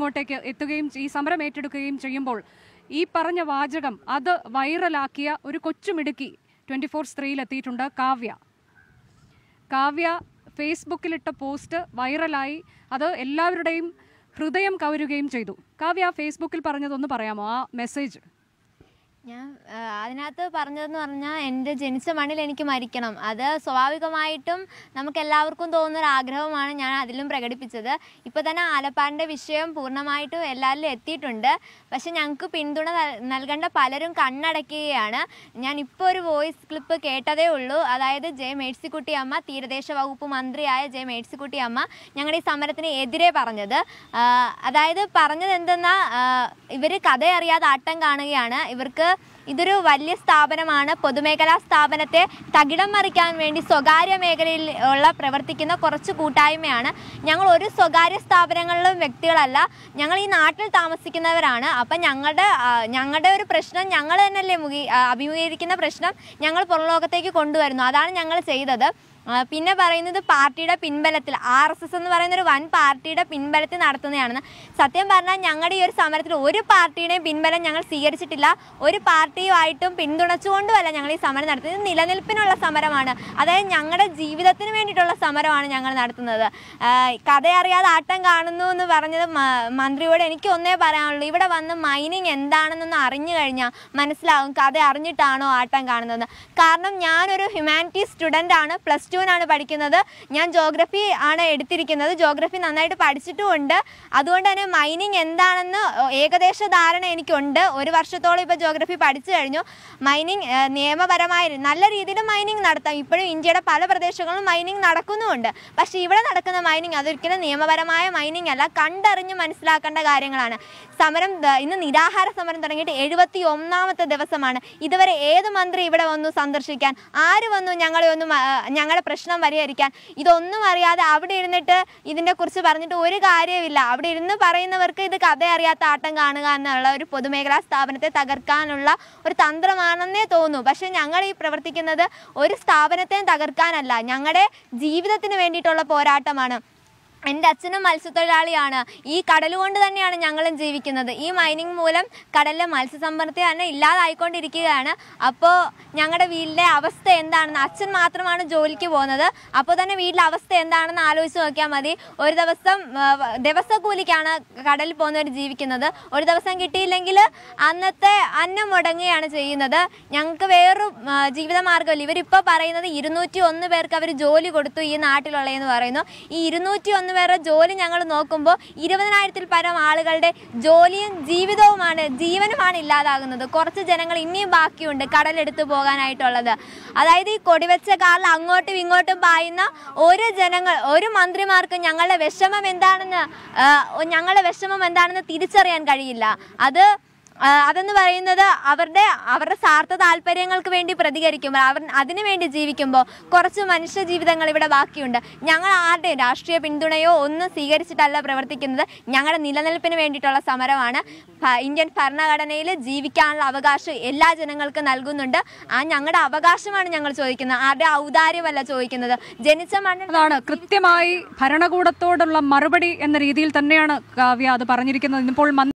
ഇങ്ങോട്ടേക്ക് എത്തുകയും ഈ സമരം ഏറ്റെടുക്കുകയും ചെയ്യുമ്പോൾ ഈ പറഞ്ഞ വാചകം അത് വൈറലാക്കിയ ഒരു കൊച്ചുമിടുക്കി 24 സ്ത്രീയിലെത്തിയിട്ടുണ്ട്. കാവ്യ ഫേസ്ബുക്കിലിട്ട പോസ്റ്റ് വൈറലായി, അത് എല്ലാവരുടെയും ഹൃദയം കവരുകയും ചെയ്തു. കാവ്യ ഫേസ്ബുക്കിൽ പറഞ്ഞതൊന്ന് പറയാമോ, ആ മെസ്സേജ്? ഞാൻ അതിനകത്ത് പറഞ്ഞതെന്ന് പറഞ്ഞാൽ എൻ്റെ ജനിച്ച മണ്ണിൽ എനിക്ക് മരിക്കണം. അത് സ്വാഭാവികമായിട്ടും നമുക്ക് എല്ലാവർക്കും തോന്നുന്നൊരു ആഗ്രഹമാണ് ഞാൻ അതിലും പ്രകടിപ്പിച്ചത്. ഇപ്പോൾ തന്നെ ആലപ്പാടിൻ്റെ വിഷയം പൂർണ്ണമായിട്ടും എല്ലാവരിലും എത്തിയിട്ടുണ്ട്. പക്ഷെ ഞങ്ങൾക്ക് പിന്തുണ നൽകേണ്ട പലരും കണ്ണടയ്ക്കുകയാണ്. ഞാനിപ്പോൾ ഒരു വോയിസ് ക്ലിപ്പ് കേട്ടതേ ഉള്ളൂ. അതായത് ജെ മേഴ്സിക്കുട്ടി അമ്മ, തീരദേശ വകുപ്പ് മന്ത്രിയായ ജെ മേഴ്സിക്കുട്ടി അമ്മ ഞങ്ങളുടെ ഈ സമരത്തിന് എതിരെ പറഞ്ഞത്. അതായത് പറഞ്ഞത് എന്തെന്നാൽ ഇവർ കഥയറിയാതെ ആട്ടം കാണുകയാണ്. ഇവർക്ക് ഇതൊരു വലിയ സ്ഥാപനമാണ്. പൊതുമേഖലാ സ്ഥാപനത്തെ തകിടം മറിക്കാൻ വേണ്ടി സ്വകാര്യ മേഖലയിൽ ഉള്ള പ്രവർത്തിക്കുന്ന കുറച്ച് കൂട്ടായ്മയാണ്. ഞങ്ങൾ ഒരു സ്വകാര്യ സ്ഥാപനങ്ങളിലും വ്യക്തികളല്ല, ഞങ്ങൾ ഈ നാട്ടിൽ താമസിക്കുന്നവരാണ്. അപ്പം ഞങ്ങളുടെ ഒരു പ്രശ്നം ഞങ്ങൾ തന്നെയല്ലേ അഭിമുഖീകരിക്കുന്ന പ്രശ്നം ഞങ്ങൾ പുറം ലോകത്തേക്ക് കൊണ്ടുവരുന്നു. അതാണ് ഞങ്ങൾ ചെയ്തത്. പിന്നെ പറയുന്നത് പാർട്ടിയുടെ പിൻബലത്തിൽ, RSS എന്ന് പറയുന്ന ഒരു വൻ പാർട്ടിയുടെ പിൻബലത്തിൽ നടത്തുന്നതാണെന്ന്. സത്യം പറഞ്ഞാൽ ഞങ്ങളുടെ ഈ ഒരു സമരത്തിൽ ഒരു പാർട്ടിയുടെയും പിൻബലം ഞങ്ങൾ സ്വീകരിച്ചിട്ടില്ല. ഒരു പാർട്ടിയുമായിട്ടും പിന്തുണച്ചുകൊണ്ടുമല്ല ഞങ്ങൾ ഈ സമരം നടത്തുന്നത്. ഇത് നിലനിൽപ്പിനുള്ള സമരമാണ്. അതായത് ഞങ്ങളുടെ ജീവിതത്തിന് വേണ്ടിയിട്ടുള്ള സമരമാണ് ഞങ്ങൾ നടത്തുന്നത്. കഥയറിയാതെ ആട്ടം കാണുന്നു എന്ന് പറഞ്ഞത് മന്ത്രിയോട് എനിക്ക് ഒന്നേ പറയാനുള്ളൂ, ഇവിടെ വന്ന് മൈനിങ് എന്താണെന്നൊന്ന് അറിഞ്ഞു കഴിഞ്ഞാൽ മനസ്സിലാവും കഥ അറിഞ്ഞിട്ടാണോ ആട്ടം കാണുന്നത്. കാരണം ഞാനൊരു ഹ്യൂമാനിറ്റീസ് സ്റ്റുഡൻ്റ് ആണ്, +2 പഠിക്കുന്നത്. ഞാൻ ജോഗ്രഫി ആണ് എടുത്തിരിക്കുന്നത്. ജോഗ്രഫി നന്നായിട്ട് പഠിച്ചിട്ടുമുണ്ട്. അതുകൊണ്ട് തന്നെ മൈനിങ് എന്താണെന്ന് ഏകദേശ ധാരണ എനിക്കുണ്ട്. ഒരു വർഷത്തോളം ഇപ്പോൾ ജോഗ്രഫി പഠിച്ചു കഴിഞ്ഞു. മൈനിങ് നിയമപരമായ നല്ല രീതിയിൽ മൈനിങ് നടത്താം. ഇപ്പോഴും ഇന്ത്യയുടെ പല പ്രദേശങ്ങളിലും മൈനിങ് നടക്കുന്നുമുണ്ട്. പക്ഷേ ഇവിടെ നടക്കുന്ന മൈനിങ് അതൊരിക്കലും നിയമപരമായ മൈനിങ് അല്ല, കണ്ടറിഞ്ഞ് മനസ്സിലാക്കേണ്ട കാര്യങ്ങളാണ്. സമരം ഇന്ന് നിരാഹാര സമരം തുടങ്ങിയിട്ട് 71ാമത്തെ ദിവസമാണ്. ഇതുവരെ ഏത് മന്ത്രി ഇവിടെ വന്നു സന്ദർശിക്കാൻ? ആര് വന്നു ഞങ്ങളുടെ പ്രശ്നം പരിഹരിക്കാൻ? ഇതൊന്നും അറിയാതെ അവിടെ ഇരുന്നിട്ട് ഇതിനെ കുറിച്ച് പറഞ്ഞിട്ട് ഒരു കാര്യമില്ല. അവിടെ ഇരുന്ന് പറയുന്നവർക്ക് ഇത് കഥയറിയാത്ത ആട്ടം കാണുക എന്നുള്ള ഒരു പൊതുമേഖലാ സ്ഥാപനത്തെ തകർക്കാനുള്ള ഒരു തന്ത്രമാണെന്നേ തോന്നൂ. പക്ഷെ ഞങ്ങൾ ഈ പ്രവർത്തിക്കുന്നത് ഒരു സ്ഥാപനത്തെയും തകർക്കാനല്ല, ഞങ്ങളുടെ ജീവിതത്തിന് വേണ്ടിയിട്ടുള്ള പോരാട്ടമാണ്. എൻ്റെ അച്ഛനും മത്സ്യത്തൊഴിലാളിയാണ്. ഈ കടൽ കൊണ്ട് തന്നെയാണ് ഞങ്ങളും ജീവിക്കുന്നത്. ഈ മൈനിങ് മൂലം കടലിലെ മത്സ്യസമ്പത്ത് തന്നെ ഇല്ലാതായിക്കൊണ്ടിരിക്കുകയാണ്. അപ്പോൾ ഞങ്ങളുടെ വീട്ടിലെ അവസ്ഥ എന്താണെന്ന്, അച്ഛൻ മാത്രമാണ് ജോലിക്ക് പോകുന്നത്. അപ്പോൾ തന്നെ വീട്ടിലെ അവസ്ഥ എന്താണെന്ന് ആലോചിച്ച് നോക്കിയാൽ മതി. ഒരു ദിവസക്കൂലിക്കാണ് കടലിൽ പോകുന്നവർ ജീവിക്കുന്നത്. ഒരു ദിവസം കിട്ടിയില്ലെങ്കിൽ അന്നത്തെ അന്നം മുടങ്ങുകയാണ് ചെയ്യുന്നത്. ഞങ്ങൾക്ക് വേറൊരു ജീവിതമാർഗ്ഗമില്ല. ഇവരിപ്പോൾ പറയുന്നത് 201 പേർക്ക് അവർ ജോലി കൊടുത്തു ഈ നാട്ടിലുള്ളതെന്ന് പറയുന്നു. ഈ 201 പേരുടെ ജോലി ഞങ്ങൾ നോക്കുമ്പോൾ 20,000-ൽ പരം ആളുകളുടെ ജോലിയും ജീവനുമാണ് ഇല്ലാതാകുന്നത്. കുറച്ച് ജനങ്ങൾ ഇനിയും ബാക്കിയുണ്ട് കടലെടുത്ത് പോകാനായിട്ടുള്ളത്. അതായത് ഈ കൊടിവെച്ച കാറിൽ അങ്ങോട്ടും ഇങ്ങോട്ടും പായുന്ന ഒരു മന്ത്രിമാർക്കും ഞങ്ങളുടെ വിഷമം എന്താണെന്ന് തിരിച്ചറിയാൻ കഴിയില്ല. അതെന്ന് പറയുന്നത് അവരുടെ സ്വാർത്ഥ താല്പര്യങ്ങൾക്ക് വേണ്ടി പ്രതികരിക്കുമ്പോൾ, അതിനു വേണ്ടി ജീവിക്കുമ്പോൾ കുറച്ച് മനുഷ്യ ജീവിതങ്ങൾ ഇവിടെ ബാക്കിയുണ്ട്. ഞങ്ങൾ ആരുടെയും രാഷ്ട്രീയ പിന്തുണയോ ഒന്നും സ്വീകരിച്ചിട്ടല്ല പ്രവർത്തിക്കുന്നത്. ഞങ്ങളുടെ നിലനിൽപ്പിന് വേണ്ടിയിട്ടുള്ള സമരമാണ്. ഇന്ത്യൻ ഭരണഘടനയിൽ ജീവിക്കാനുള്ള അവകാശം എല്ലാ ജനങ്ങൾക്കും നൽകുന്നുണ്ട്. ഞങ്ങളുടെ അവകാശമാണ് ഞങ്ങൾ ചോദിക്കുന്നത്, ആരുടെ ഔദാര്യമല്ല ചോദിക്കുന്നത്. ജനിച്ച മണ്ണിലാണ് കൃത്യമായി ഭരണകൂടത്തോടുള്ള മറുപടി എന്ന രീതിയിൽ തന്നെയാണ് കാവ്യ അത് പറഞ്ഞിരിക്കുന്നത്. ഇപ്പോൾ